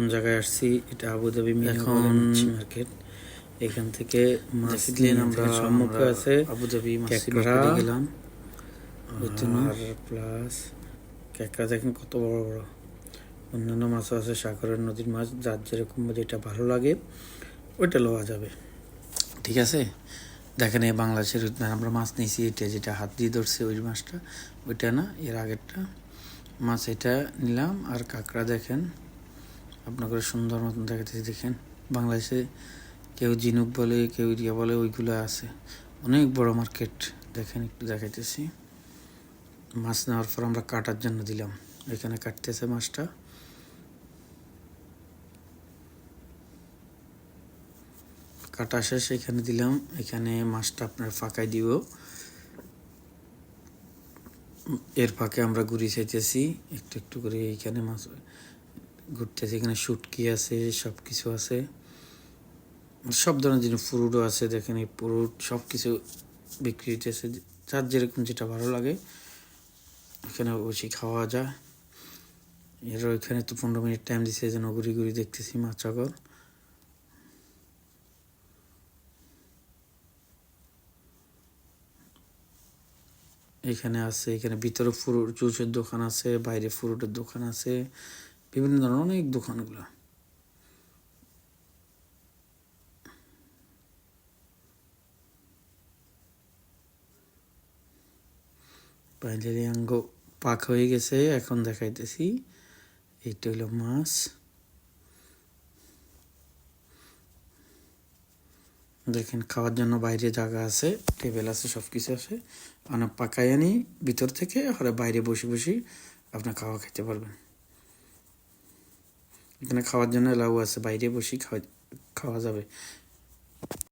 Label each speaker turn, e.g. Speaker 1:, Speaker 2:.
Speaker 1: কোন জায়গায় আসছি, এটা আবুধাবি এখন মার্কেট। এখান থেকে মাছ নিয়ে আমরা সম্মুখে আছে আবুধাবি মার্কেটে গেলাম। আর প্লাস ক্যাকড়া দেখেন কত বড় বড়। অন্যান্য মাছও আছে, সাগরের নদীর মাছ, যার যেরকম যেটা ভালো লাগে ওইটা লওয়া যাবে, ঠিক আছে। দেখেন এই বাংলাদেশের আমরা মাছ নিয়েছি, এটা যেটা হাত দিয়ে ধরছে ওই মাছটা, ওইটা না, এর আগেরটা মাছ এটা নিলাম। আর কাঁকড়া দেখেন আপনাকে সুন্দর মতন দেখাতেছি। দেখেন বাংলাদেশে কেউ ঝিনুক বলে, কেউ রিয়া বলে, ওইগুলো আছে। অনেক বড় মার্কেট। দেখেন একটু দেখাইতেছি। মাছ নেওয়ার পর আমরা কাটার জন্য দিলাম, এখানে কাটতেছে মাছটা। কাটা শেষ, এখানে দিলাম। এখানে মাছটা আপনার ফাঁকাই দিব। এর ফাঁকে আমরা ঘুরি চাইতেছি একটু একটু করে। এইখানে মাছ ঘুরতেছি, এখানে শুটকি আছে, সব কিছু আছে, সব ধরনের জিনিস, ফ্রুটও আছে। দেখেন এই ফ্রুট সব কিছু বিক্রি হইতেছে, যার যেরকম যেটা ভালো লাগে এখানে বসে খাওয়া যায়। এর ওইখানে তো 15 মিনিট টাইম দিচ্ছে, যেন ঘুরি ঘুরি দেখতেছি মাছাগর। এখানে আছে, এখানে ভিতরে ফ্রুট জুসের দোকান আছে, বাইরে ফ্রুটের দোকান আছে, বিভিন্ন ধরনের অনেক দোকানগুলো। বাইরে আঙ্গ পাক হয়ে গেছে, এখন দেখাইতেছি। এইটা হইলো মাছ। দেখেন খাওয়ার জন্য বাইরে জায়গা আছে, টেবিল আছে, সব কিছু আছে। আপনার পাকাই আনি ভিতর থেকে, আর বাইরে বসে বসে আপনার খাওয়া খেতে পারবেন। এখানে খাওয়ার জন্য এলাও আছে, বাইরে বসে খাওয়া যাবে।